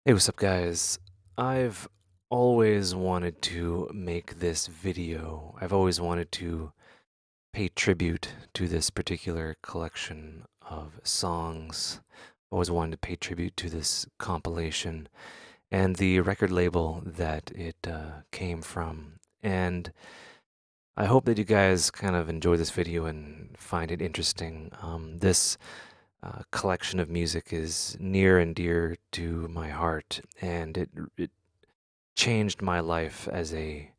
Hey, what's up, guys? I've always wanted to make this video. I've always wanted to pay tribute to this particular collection of songs. Always wanted to pay tribute to this compilation and the record label that it came from. And I hope that you guys kind of enjoy this video and find it interesting. This collection of music is near and dear to my heart, and it changed my life as a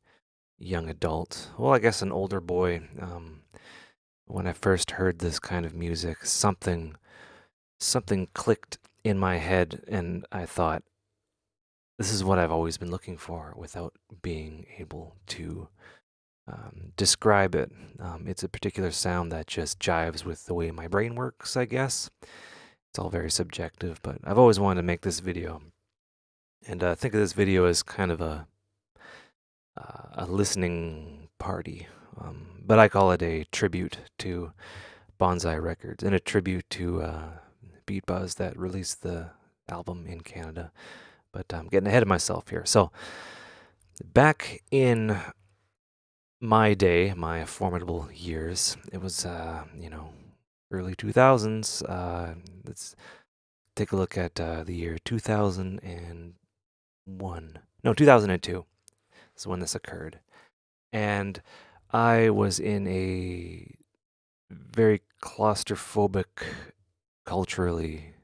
young adult. Well, I guess an older boy. When I first heard this kind of music, something clicked in my head, and I thought, this is what I've always been looking for, without being able to describe it. It's a particular sound that just jives with the way my brain works, I guess. It's all very subjective, but I've always wanted to make this video, and think of this video as kind of a listening party. But I call it a tribute to Bonzai Records and a tribute to Beat Buzz that released the album in Canada. But I'm getting ahead of myself here. So, back in my day, my formidable years, it was, early 2000s. Let's take a look at the year 2001. No, 2002 is when this occurred. And I was in a very claustrophobic, culturally,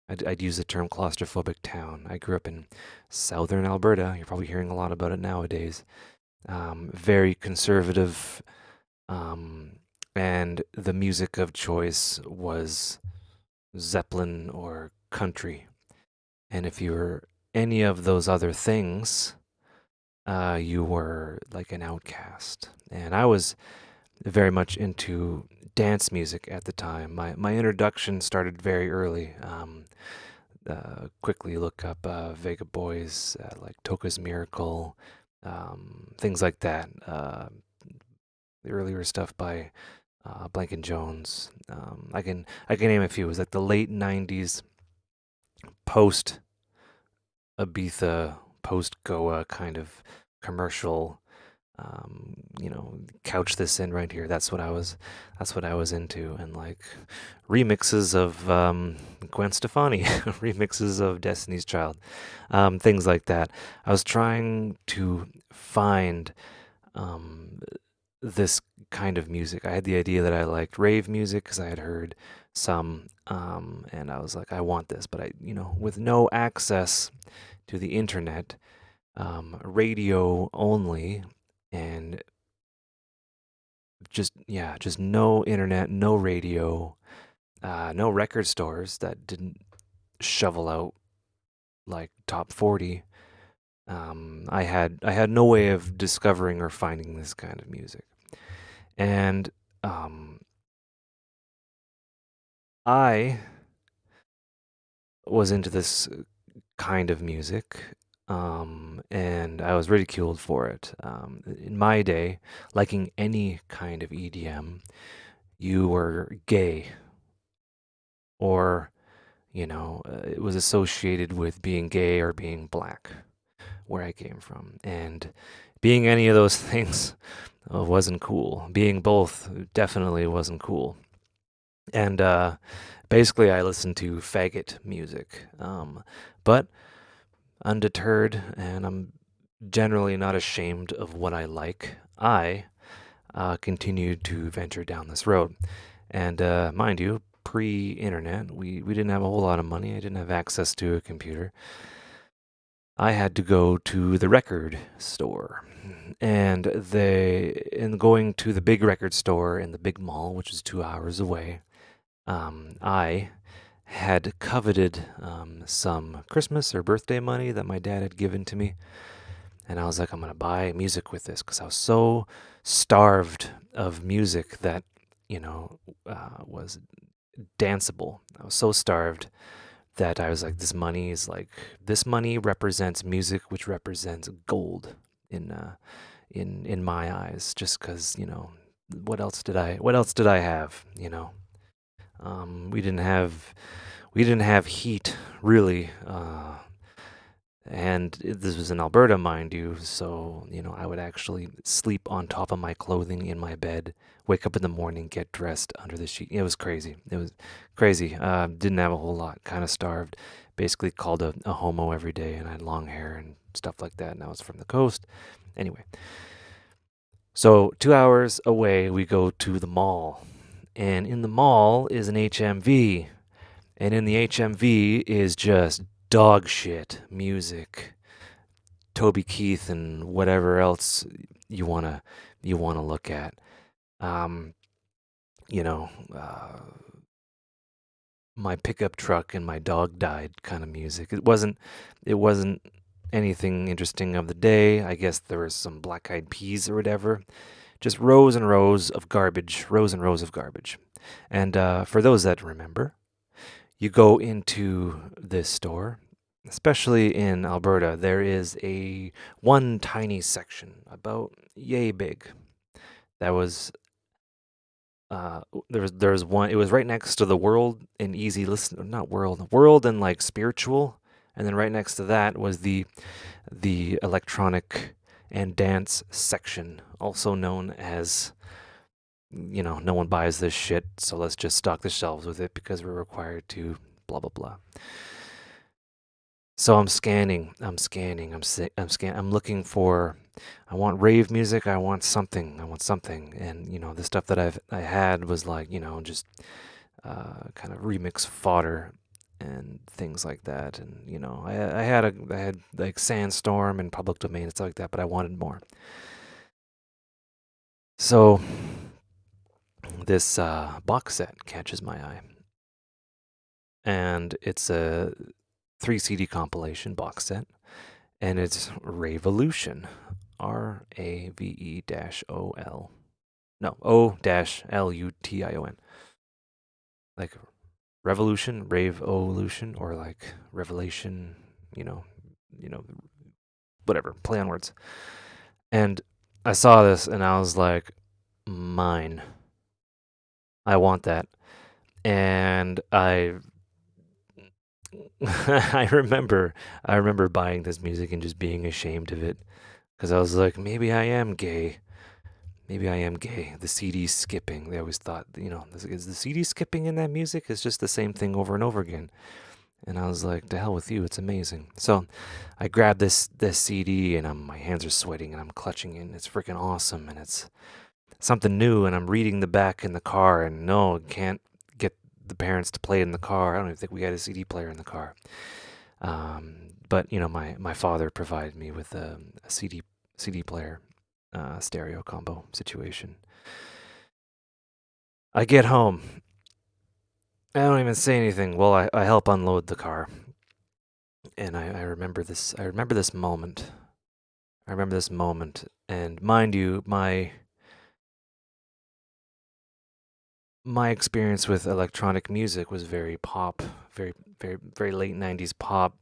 I'd use the term claustrophobic town. I grew up in southern Alberta. You're probably hearing a lot about it nowadays. Very conservative, and the music of choice was Zeppelin or country. And if you were any of those other things, you were like an outcast. And I was very much into dance music at the time. My introduction started very early. Quickly look up Vega Boys, like Toka's Miracle, things like that. The earlier stuff by Blank and Jones. I can name a few. It was like the late '90s, post Ibiza, post Goa kind of commercial. Couch this in right here. That's what I was. That's what I was into, and like remixes of Gwen Stefani, remixes of Destiny's Child, things like that. I was trying to find um, this kind of music. I had the idea that I liked rave music because I had heard some, and I was like, I want this, but with no access to the internet, radio only, and just no internet, no radio, no record stores that didn't shovel out like top 40. I had no way of discovering or finding this kind of music, and I was into this kind of music, and I was ridiculed for it. In my day, liking any kind of EDM, you were gay, or, it was associated with being gay or being black, where I came from. And being any of those things wasn't cool. Being both definitely wasn't cool. And basically, I listened to faggot music. But undeterred, and I'm generally not ashamed of what I like, I continued to venture down this road. And mind you, pre-internet, we didn't have a whole lot of money. I didn't have access to a computer. I had to go to the record store. And in going to the big record store in the big mall, which is 2 hours away, I had coveted some Christmas or birthday money that my dad had given to me. And I was like, I'm going to buy music with this because I was so starved of music that, was danceable. I was so starved that I was like, this money represents music, which represents gold in my eyes, just because, what else did I have, we didn't have heat really. And this was in Alberta, mind you, so, I would actually sleep on top of my clothing in my bed, wake up in the morning, get dressed under the sheet. It was crazy. It was crazy. Didn't have a whole lot, kind of starved. Basically called a homo every day, and I had long hair and stuff like that, and I was from the coast. Anyway, so 2 hours away, we go to the mall. And in the mall is an HMV. And in the HMV is just dog shit music. Toby Keith and whatever else you wanna look at. Um, you know, uh, my pickup truck and my dog died kind of music. It wasn't anything interesting of the day. I guess there was some Black Eyed Peas or whatever. Just rows and rows of garbage, rows and rows of garbage. And for those that remember, you go into this store, especially in Alberta, there is one tiny section about yay big. That was there was one. It was right next to the World and Easy Listen, not World and like Spiritual, and then right next to that was the electronic and dance section, also known as, no one buys this shit, so let's just stock the shelves with it because we're required to, blah blah blah. So I'm scanning, I'm looking for, I want rave music, I want something, and the stuff that I had was like, just kind of remix fodder and things like that, and I had like Sandstorm and Public Domain and stuff like that, but I wanted more. So this box set catches my eye, and it's a 3 CD compilation box set, and it's Raveolution, RAVE-OL, no, O-Lution, like Revolution, Raveolution, or like Revelation, you know, whatever, play on words. And I saw this and I was like, mine. I want that. And I remember buying this music and just being ashamed of it, because I was like, maybe I am gay. The CD skipping. They always thought, is the CD skipping in that music? It's just the same thing over and over again. And I was like, to hell with you, it's amazing. So I grabbed this CD, and my hands are sweating, and I'm clutching it, and it's freaking awesome, and it's something new, and I'm reading the back in the car, and no, can't get the parents to play it in the car. I don't even think we had a CD player in the car. But my father provided me with a CD player, stereo combo situation. I get home. I don't even say anything. Well, I help unload the car, and I remember this. I remember this moment. And mind you, my experience with electronic music was very pop, very, very, very late 90s pop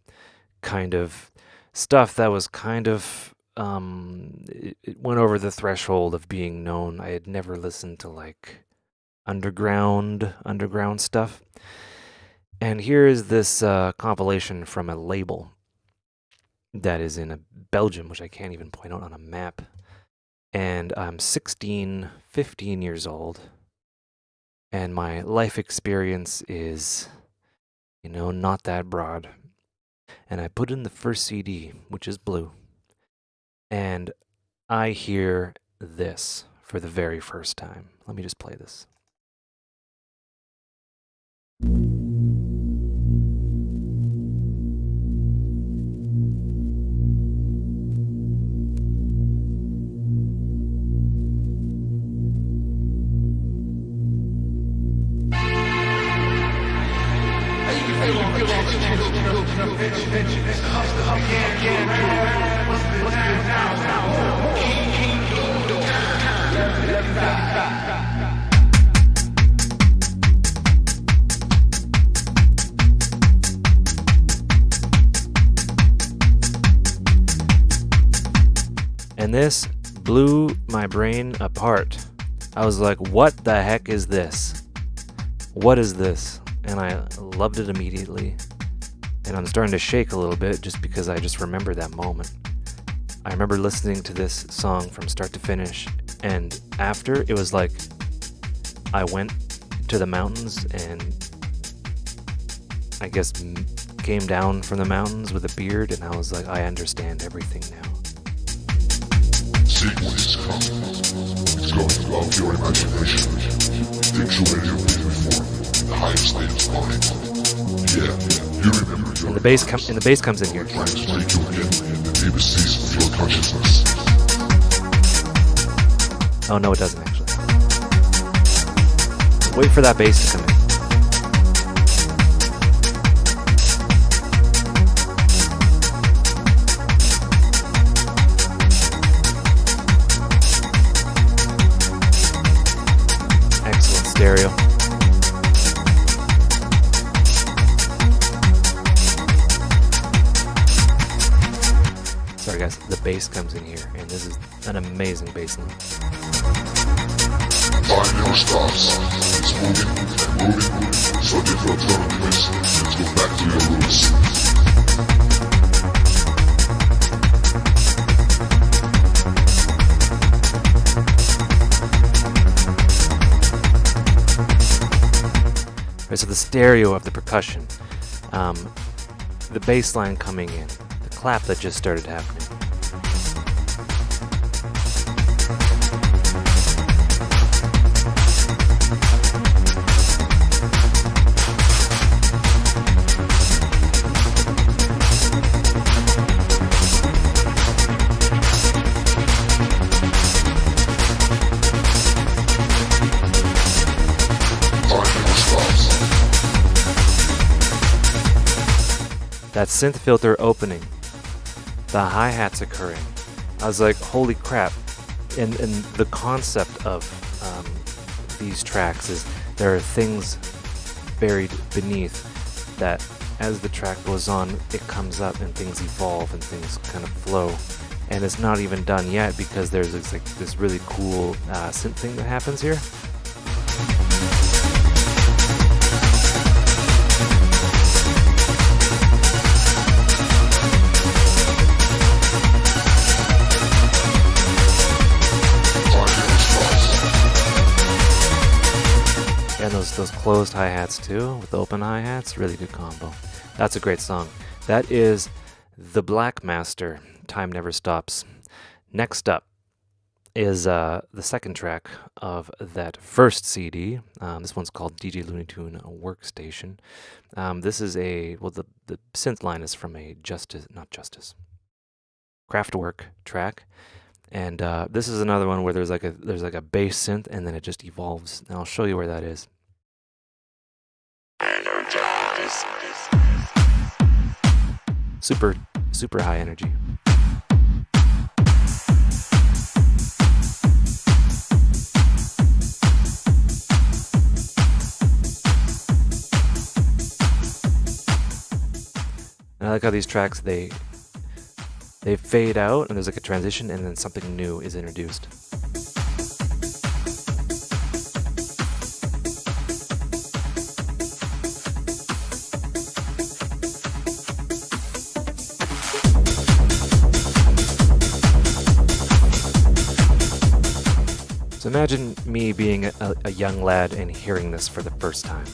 kind of stuff that was kind of, it went over the threshold of being known. I had never listened to like underground stuff. And here is this compilation from a label that is in Belgium, which I can't even point out on a map. And I'm 15 years old. And my life experience is, not that broad. And I put in the first CD, which is blue. And I hear this for the very first time. Let me just play this. And this blew my brain apart. I was like, what the heck is this? What is this? And I loved it immediately. And I'm starting to shake a little bit just because I just remember that moment. I remember listening to this song from start to finish, and after, it was like I went to the mountains and I guess came down from the mountains with a beard, and I was like, I understand everything now. Sequence is coming. It's going above your imagination. Pixelated your form. The highest state of mind. Yeah, you remember your And the bass comes in here. plans to take you again in the deepest seas of your consciousness. Oh no, it doesn't actually. Wait for that bass to come in. Excellent stereo. Sorry guys, the bass comes in here, and this is an amazing bass line. Time never stops. It's moving and moving. So different from place. Let's go back to your roots. Right, so the stereo of the percussion, the bass line coming in, the clap that just started happening. That synth filter opening, the hi-hats occurring. I was like, holy crap. And the concept of these tracks is there are things buried beneath that as the track goes on, it comes up and things evolve and things kind of flow. And it's not even done yet because there's this really cool synth thing that happens here. And those closed hi-hats too, with the open hi-hats, really good combo. That's a great song. That is The Black Master, Time Never Stops. Next up is the second track of that first CD. This one's called DJ Looney Tune Workstation. This is the synth line is from a Kraftwerk track. And this is another one where there's like a bass synth, and then it just evolves. And I'll show you where that is. Super high energy. And I like how these tracks they fade out, and there's like a transition, and then something new is introduced. So imagine me being a young lad and hearing this for the first time.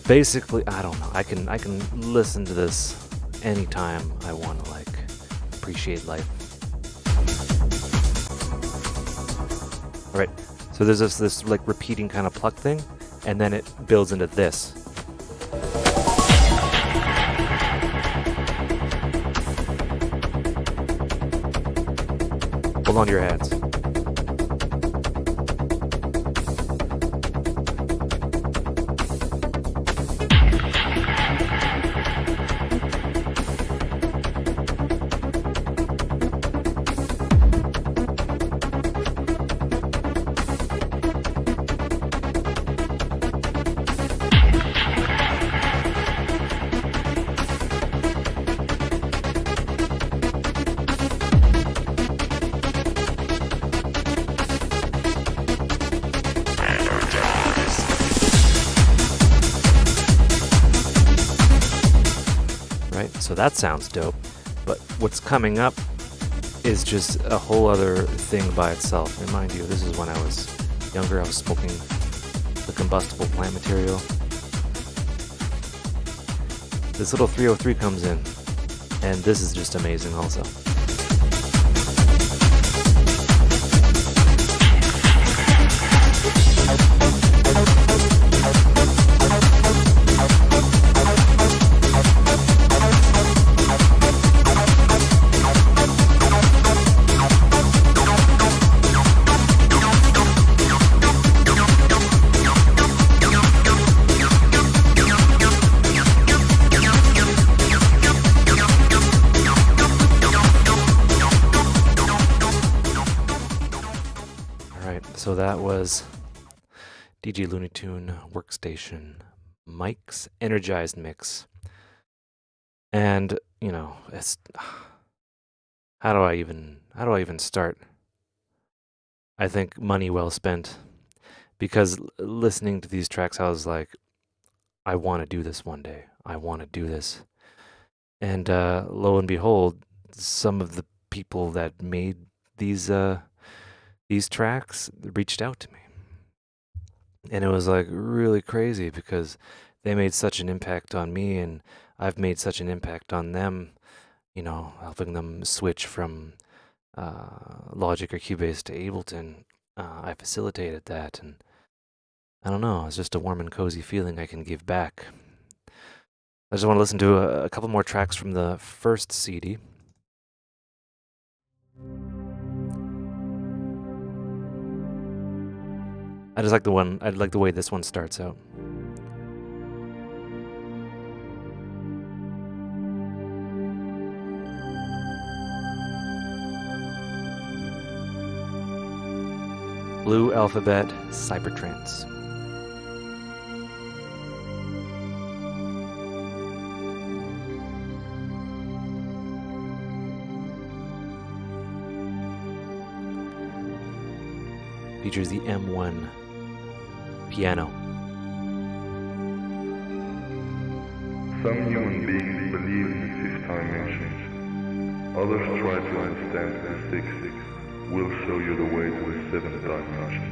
Basically, I don't know. I can listen to this anytime I want to appreciate life. All right. So there's this repeating kind of pluck thing, and then it builds into this. Hold on to your hats. right? So that sounds dope. But what's coming up is just a whole other thing by itself. Remind you, this is when I was younger. I was smoking the combustible plant material. This little 303 comes in, and this is just amazing also. So that was DJ Looney Tune Workstation Mike's Energized Mix. And, you know, it's how do I even start? I think money well spent, because listening to these tracks I was like, I want to do this one day. I want to do this. And lo and behold, some of the people that made these tracks reached out to me. And it was like really crazy because they made such an impact on me, and I've made such an impact on them, you know, helping them switch from Logic or Cubase to Ableton. I facilitated that, and I don't know, it's just a warm and cozy feeling I can give back. I just want to listen to a couple more tracks from the first CD. I like the way this one starts out. Blue Alphabet Cybertrance. Features the M1 piano. Some human beings believe in the fifth dimension. Others try to understand the sixth. We'll show you the way to the seventh dimension.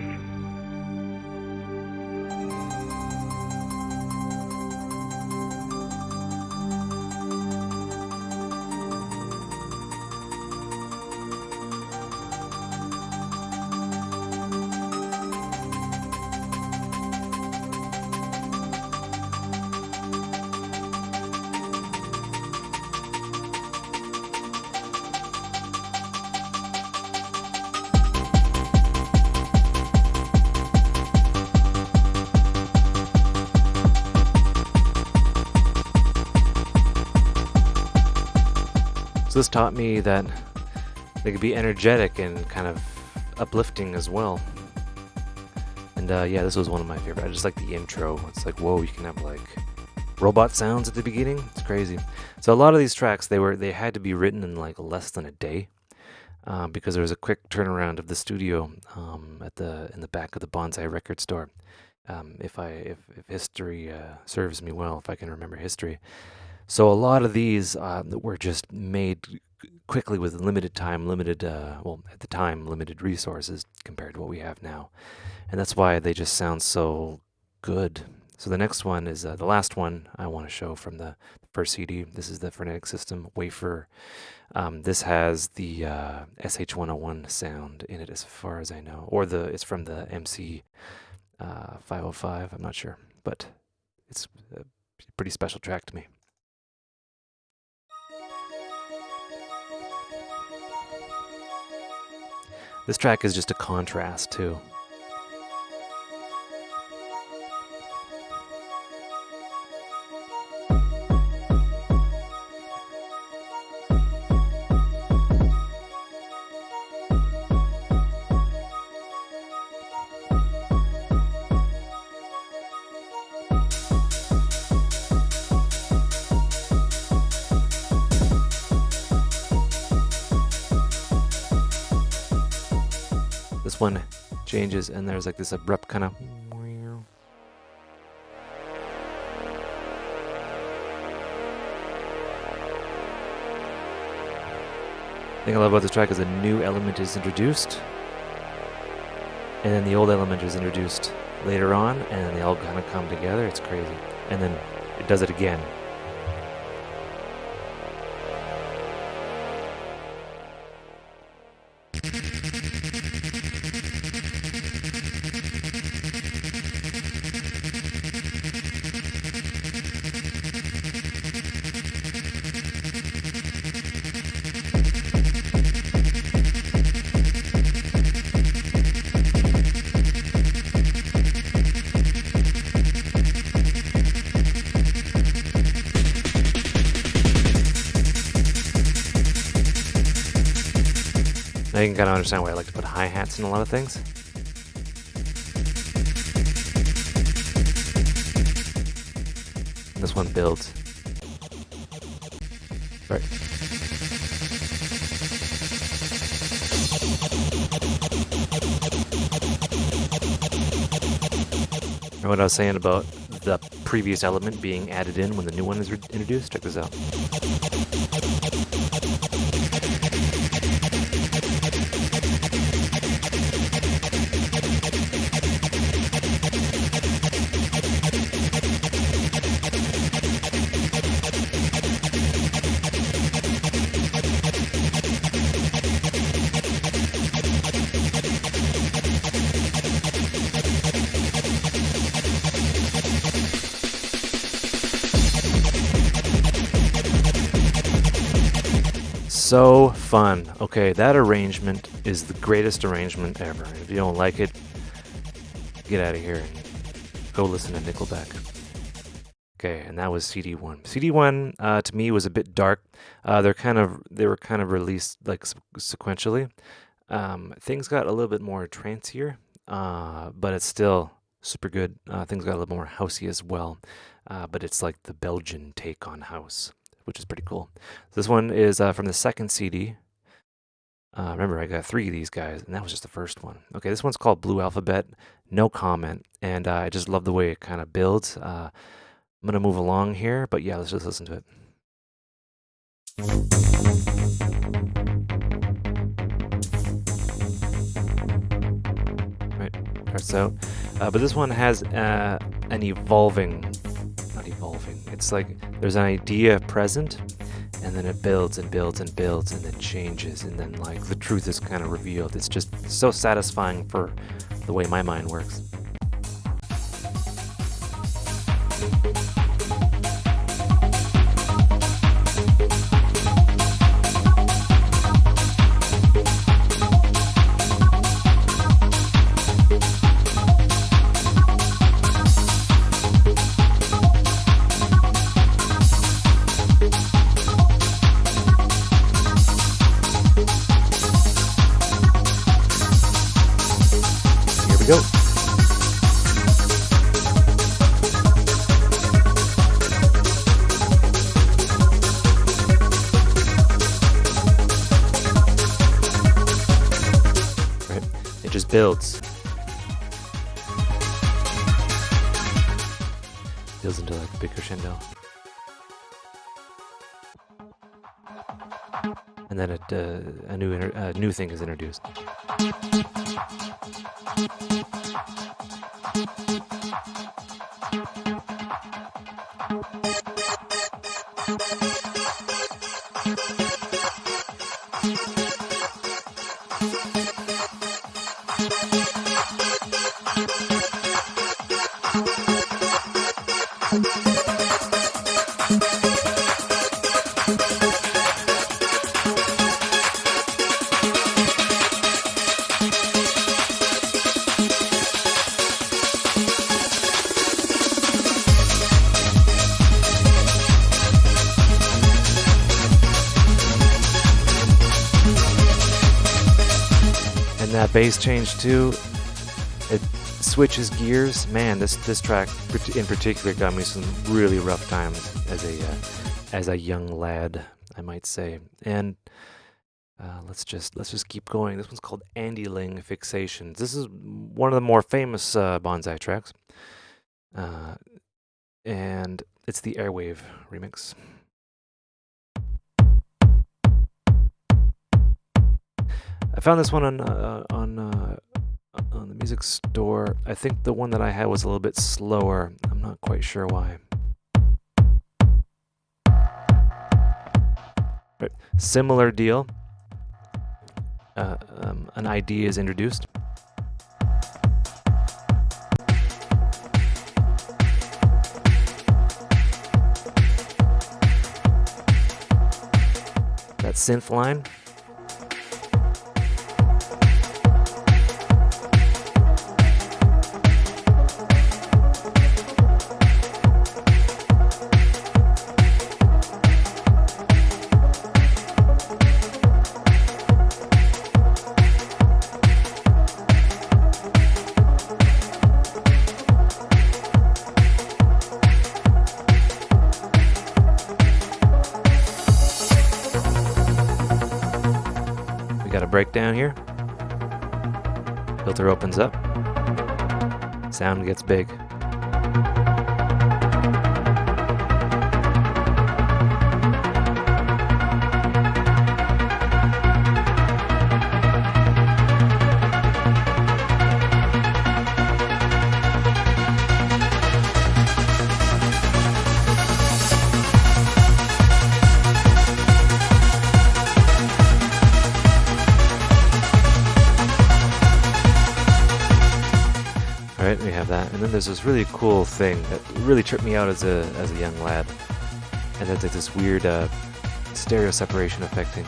So this taught me that they could be energetic and kind of uplifting as well. And yeah, this was one of my favorite. I just like the intro. It's like, whoa, you can have like robot sounds at the beginning. It's crazy. So a lot of these tracks, they had to be written in like less than a day, because there was a quick turnaround of the studio in the back of the Bonzai record store. If history serves me well, if I can remember history. So a lot of these were just made quickly with limited time, at the time, limited resources compared to what we have now. And that's why they just sound so good. So the next one is the last one I want to show from the first CD. This is the Frenetic System Wafer. This has the SH-101 sound in it as far as I know. Or it's from the MC 505, I'm not sure. But it's a pretty special track to me. This track is just a contrast, too. This one changes, and there's like this abrupt kind of. thing I love about this track is a new element is introduced, and then the old element is introduced later on, and then they all kind of come together. It's crazy. And then it does it again. Now you can kind of understand why I like to put hi-hats in a lot of things. This one builds. Right. Remember what I was saying about the previous element being added in when the new one is introduced? Check this out. So fun. Okay, that arrangement is the greatest arrangement ever. If you don't like it, get out of here and go listen to Nickelback. Okay, and that was CD1. CD1 to me was a bit dark. They were kind of released like sequentially. Things got a little bit more trancier, but it's still super good. Things got a little more housey as well, but it's like the Belgian take on house, which is pretty cool. This one is from the second CD. Remember, I got 3 of these guys, and that was just the first one. Okay, this one's called Blue Alphabet. No comment, and I just love the way it kind of builds. I'm gonna move along here, but yeah, let's just listen to it. Right, starts out, but this one has an evolving. Not evolving. It's like there's an idea present, and then it builds and builds and builds and then changes, and then like the truth is kind of revealed. It's just so satisfying for the way my mind works. Go. Right, it just builds. Builds into like a big crescendo. And then a new thing is introduced. That bass change too, it switches gears. Man, this track in particular got me some really rough times as a young lad, I might say. And let's just keep going. This one's called Andy Ling Fixations. This is one of the more famous Bonzai tracks, and it's the Airwave remix. found this one on the music store. I think the one that I had was a little bit slower. I'm not quite sure why. Right. Similar deal. An ID is introduced. That synth line. Breakdown here. Filter opens up. Sound gets big. We have that, and then there's this really cool thing that really tripped me out as a young lad, and that's like this weird stereo separation effecting.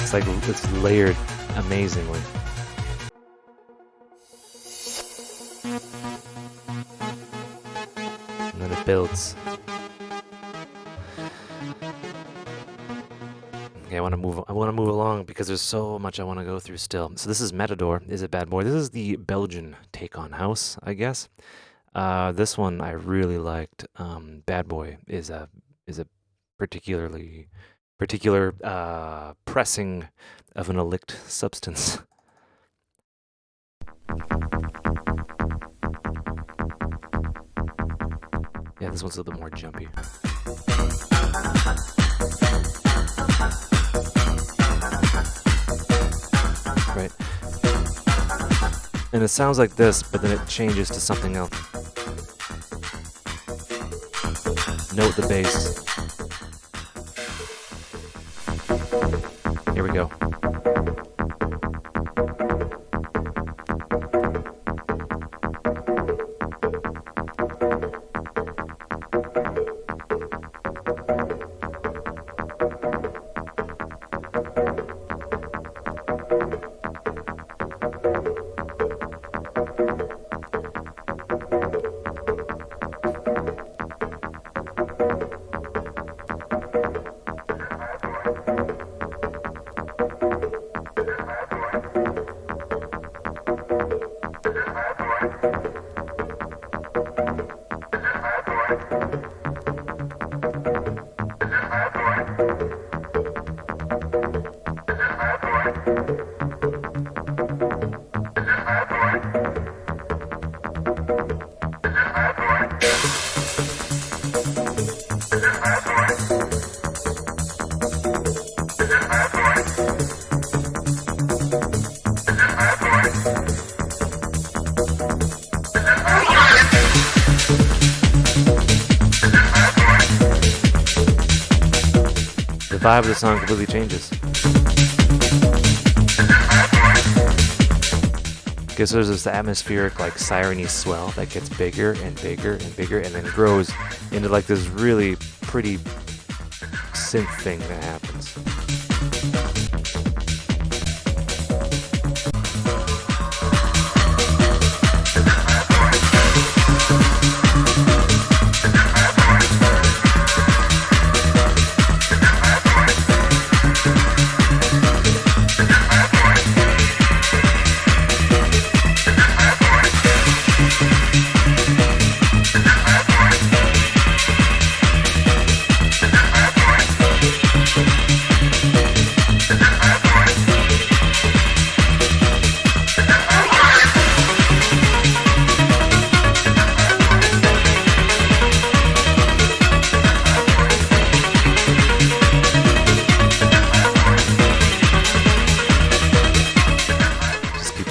It's like it's layered amazingly. And then it builds. Okay, I want to move along because there's so much I want to go through still. So this is Matador, Is It Bad Boy? This is the Belgian take on house, I guess. This one I really liked. Bad Boy is a particular pressing of an elect substance. Yeah, this one's a little bit more jumpy. Right. And it sounds like this, but then it changes to something else. Note the bass. Here we go. The vibe of the song completely changes. Because there's this atmospheric, like, siren-y swell that gets bigger and bigger and bigger and then grows into like this really pretty synth thing that happens.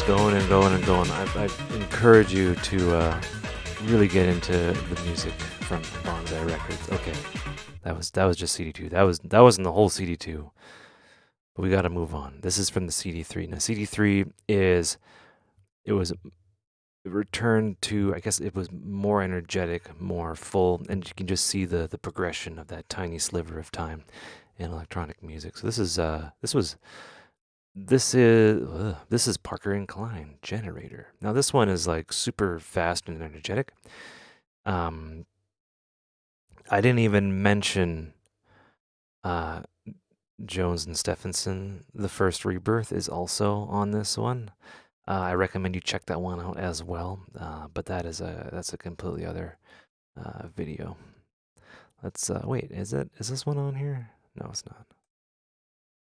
going and going and going. I encourage you to really get into the music from Bonzai Records. Okay, that was just CD2. That wasn't the whole CD2. But we got to move on. This is from the CD3. Now CD3 was returned to, I guess it was more energetic, more full, and you can just see the progression of that tiny sliver of time in electronic music. So this is Parker and Klein Generator. Now this one is like super fast and energetic. I didn't even mention Jones and Stephenson. The first Rebirth is also on this one. I recommend you check that one out as well. But that's a completely other video. Let's wait. Is this one on here? No, it's not.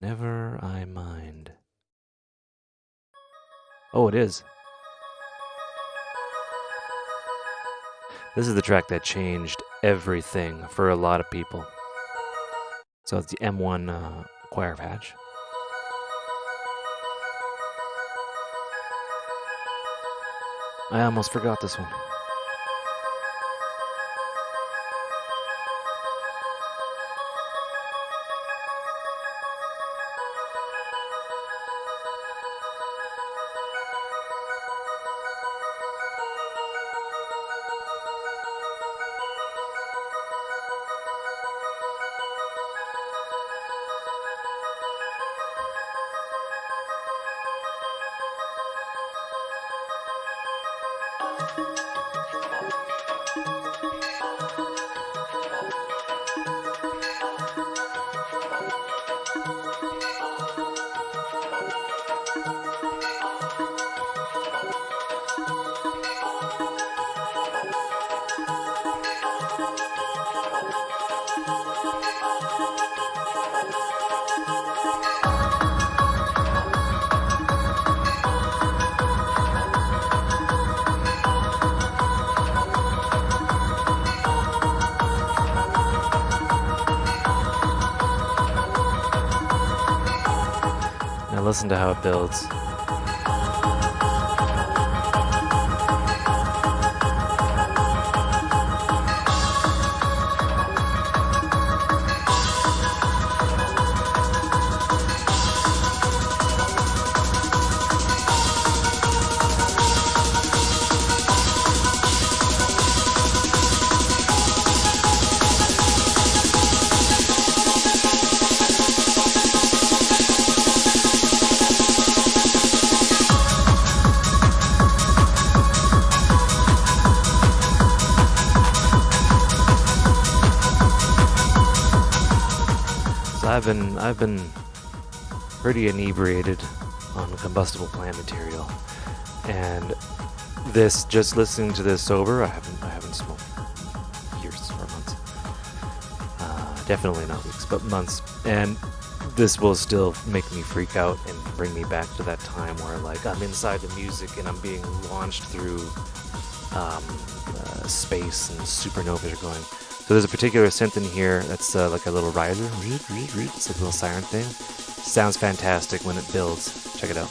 Never I Mind. Oh, it is. This is the track that changed everything for a lot of people. So it's the M1 choir patch. I almost forgot this one. Listen to how it builds. I've been pretty inebriated on combustible plant material, and just listening to this sober, I haven't smoked for years or months. Definitely not weeks, but months. And this will still make me freak out and bring me back to that time where like I'm inside the music and I'm being launched through space and supernovas are going. So there's a particular synth in here that's like a little riser. It's like a little siren thing. Sounds fantastic when it builds. Check it out.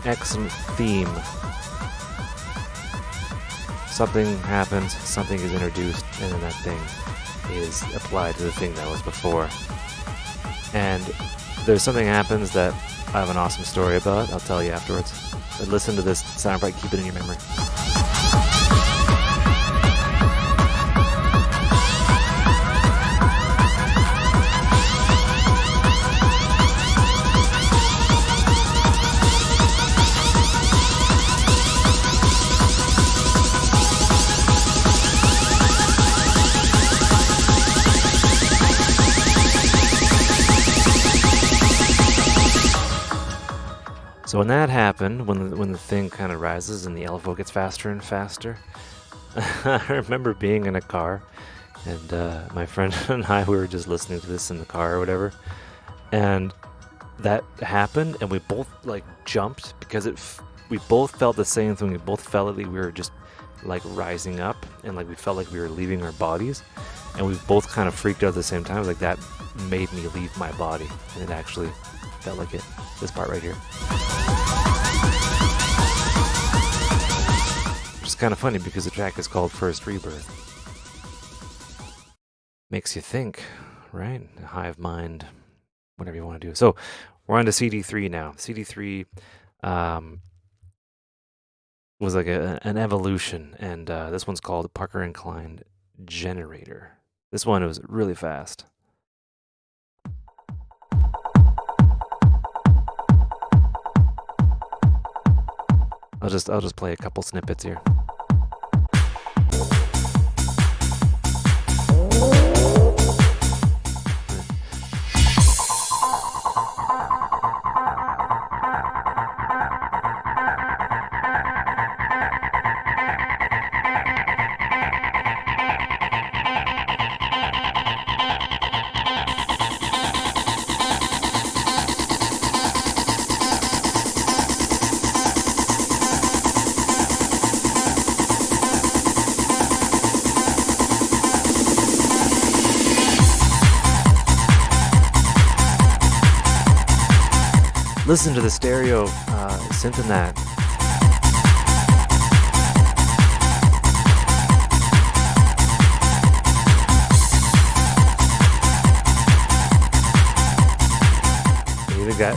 Excellent theme. Something happens, something is introduced, and then that thing is applied to the thing that was before. And there's something happens that I have an awesome story about. I'll tell you afterwards. But listen to this soundbite, keep it in your memory. So when that happened, when the thing kind of rises and the LFO gets faster and faster, I remember being in a car, and my friend and I, we were just listening to this in the car or whatever, and that happened, and we both like jumped because we both felt the same thing. We both felt like we were just like rising up, and like we felt like we were leaving our bodies, and we both kind of freaked out at the same time. It was like that made me leave my body, and it actually felt like it. This part right here. Which is kind of funny because the track is called First Rebirth. Makes you think, right? Hive mind, whatever you want to do. So we're on to CD3 now. CD3 was like an evolution, and this one's called Parker Inclined Generator. This one was really fast. I'll just play a couple snippets here. Listen to the stereo synth in that.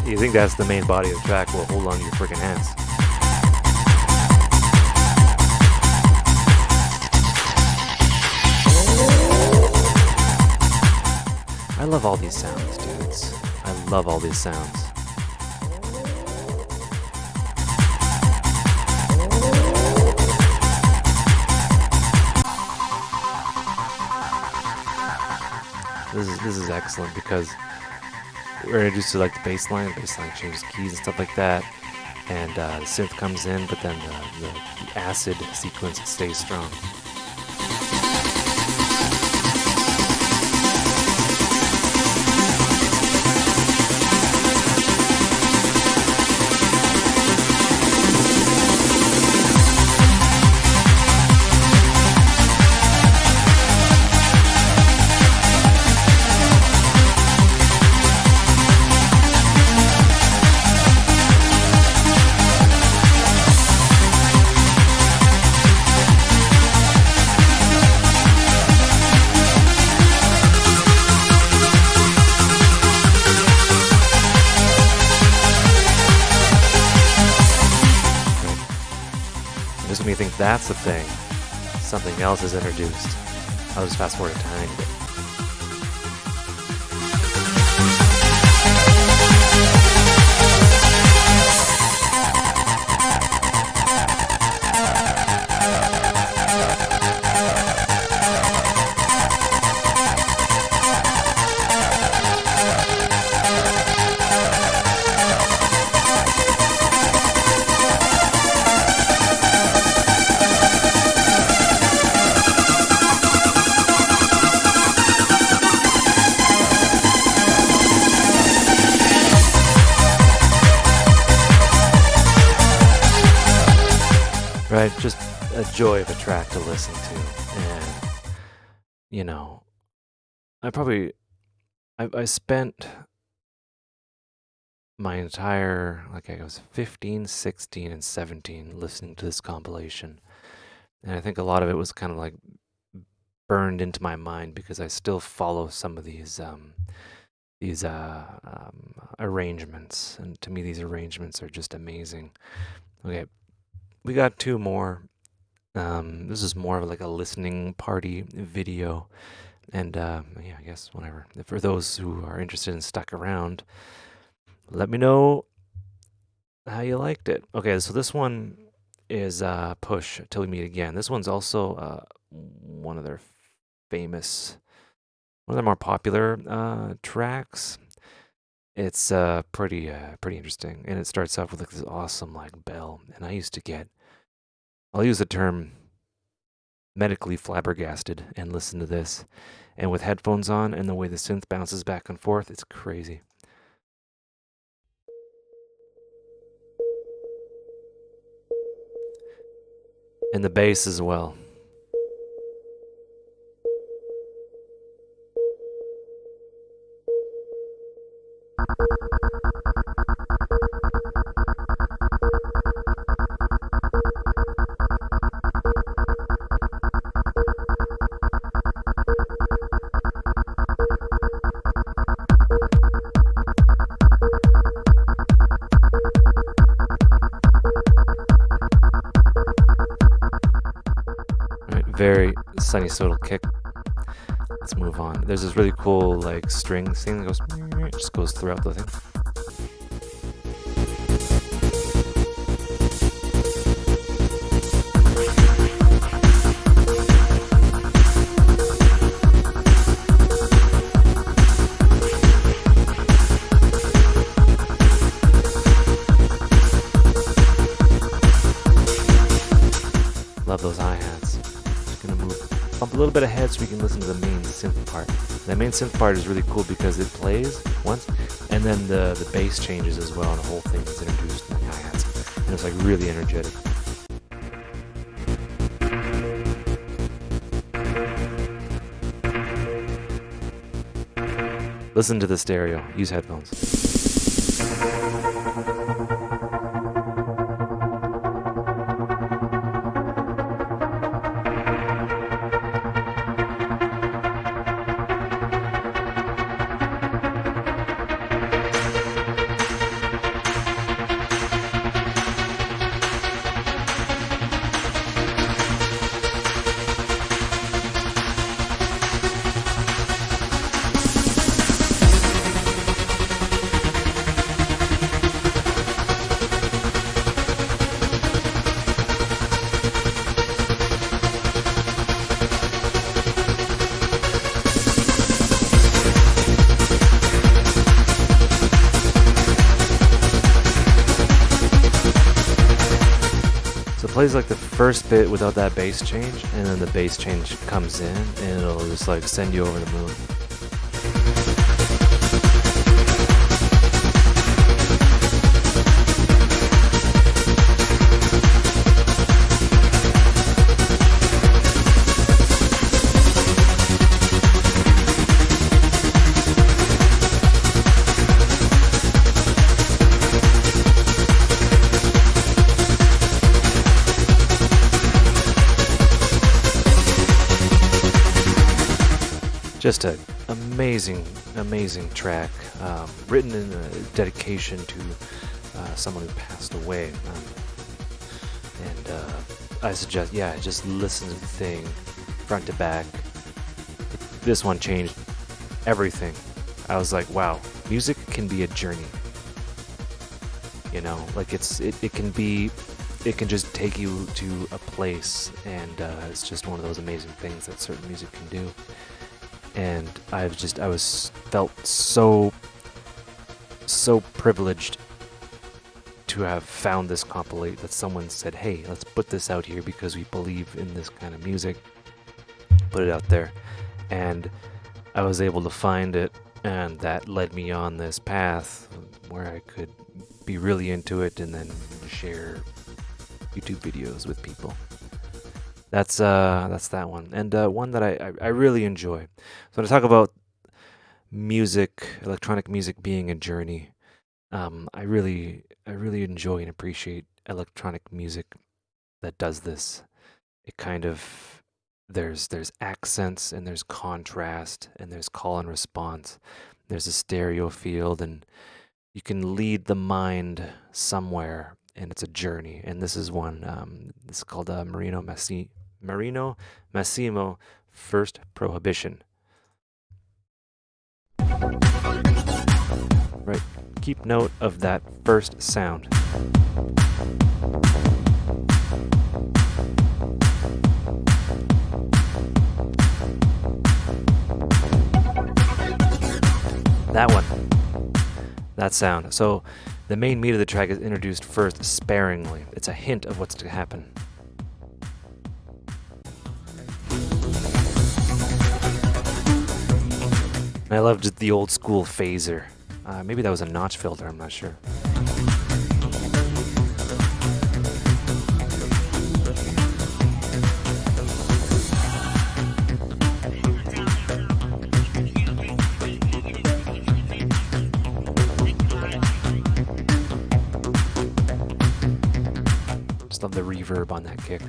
You think that's the main body of the track? Well, hold on to your freaking hands. I love all these sounds, dudes. I love all these sounds. This is excellent because we're introduced to like the bass line. The bass line changes keys and stuff like that, and the synth comes in, but then the acid sequence stays strong. Just when you think that's the thing, something else is introduced. I'll just fast forward a tiny bit. Right, just a joy of a track to listen to, and you know, I spent my entire, like I was 15, 16, and 17 listening to this compilation, and I think a lot of it was kind of like burned into my mind because I still follow some of these arrangements, and to me these arrangements are just amazing. Okay, we got two more. This is more of like a listening party video, and yeah, I guess whatever. For those who are interested and stuck around, let me know how you liked it. Okay, so this one is Push Till We Meet Again. This one's also one of their famous, one of their more popular tracks. It's pretty interesting, and it starts off with like this awesome like bell. And I'll use the term medically flabbergasted and listen to this, and with headphones on and the way the synth bounces back and forth, it's crazy. And the bass as well. Very sunny sodal kick. Let's move on. There's this really cool like string thing that goes, just goes throughout the thing. Love those hi-hats. Just gonna bump a little bit ahead so we can listen to the main synth part. The main synth part is really cool because it plays once, and then the bass changes as well, and the whole thing is introduced in the hi-hats, and it's like really energetic. Listen to the stereo. Use headphones. Plays like the first bit without that bass change, and then the bass change comes in and it'll just like send you over the moon. Just an amazing track, written in a dedication to someone who passed away. I suggest, just listen to the thing front to back. This one changed everything. I was like, wow, music can be a journey. You know, like it can just take you to a place, and it's just one of those amazing things that certain music can do. And I felt so privileged to have found this compilate, that someone said, hey, let's put this out here because we believe in this kind of music. Put it out there. And I was able to find it, and that led me on this path where I could be really into it and then share YouTube videos with people. That's that one, and one that I really enjoy. So to talk about music, electronic music being a journey, I really enjoy and appreciate electronic music that does this. It kind of there's accents, and there's contrast, and there's call and response. There's a stereo field, and you can lead the mind somewhere, and it's a journey. And this is one. This is called Marino Massimo First Prohibition. Right, keep note of that first sound. That one. that sound. So the main meat of the track is introduced first sparingly. It's a hint of what's to happen. And I loved the old school phaser. Maybe that was a notch filter, I'm not sure. Just love the reverb on that kick.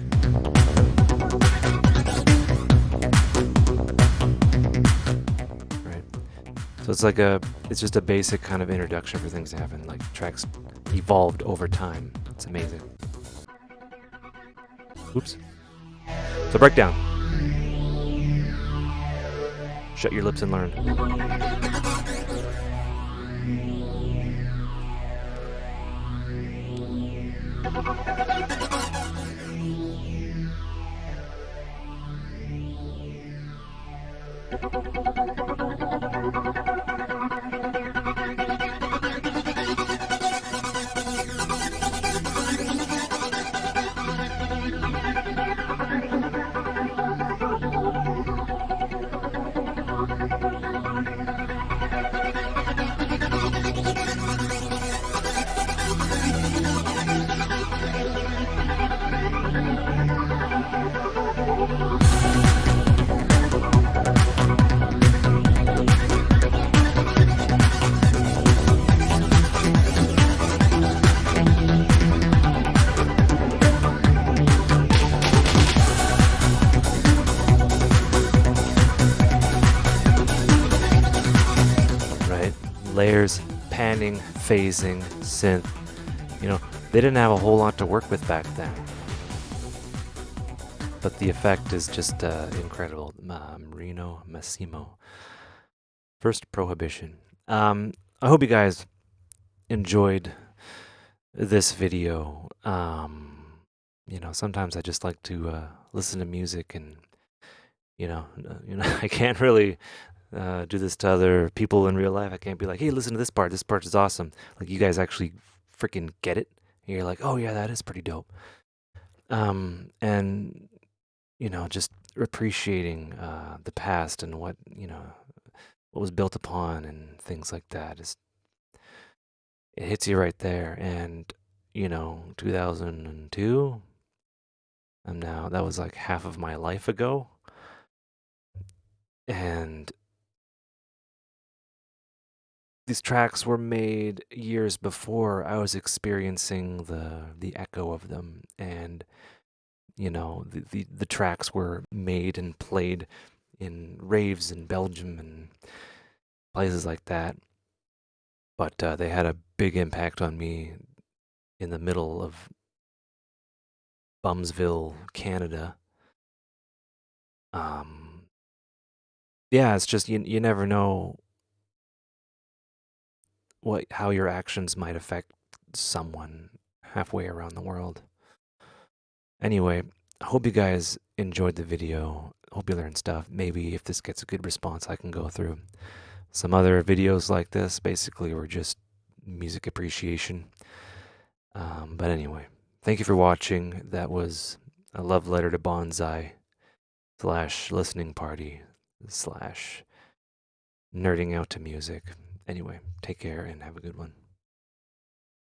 Right. So it's just a basic kind of introduction for things to happen. Like tracks evolved over time. It's amazing. Oops. So breakdown. Shut your lips and learn. Layers, panning, phasing, synth. You know, they didn't have a whole lot to work with back then. But the effect is just incredible. Marino Massimo. First Prohibition. I hope you guys enjoyed this video. You know, sometimes I just like to listen to music and, I can't really do this to other people in real life. I can't be like, hey, listen to this part. This part is awesome. Like, you guys actually freaking get it. And you're like, oh, yeah, that is pretty dope. And, just appreciating the past and what was built upon and things like that. It hits you right there. And, 2002, that was like half of my life ago. And these tracks were made years before I was experiencing the echo of them, and the tracks were made and played in raves in Belgium and places like that. But they had a big impact on me in the middle of Bumsville, Canada. Yeah, it's just you never know how your actions might affect someone halfway around the world. Anyway, I hope you guys enjoyed the video. Hope you learned stuff. Maybe if this gets a good response, I can go through some other videos like this. Basically, we're just music appreciation. But anyway, thank you for watching. That was a love letter to Bonzai / listening party / nerding out to music. Anyway, take care and have a good one.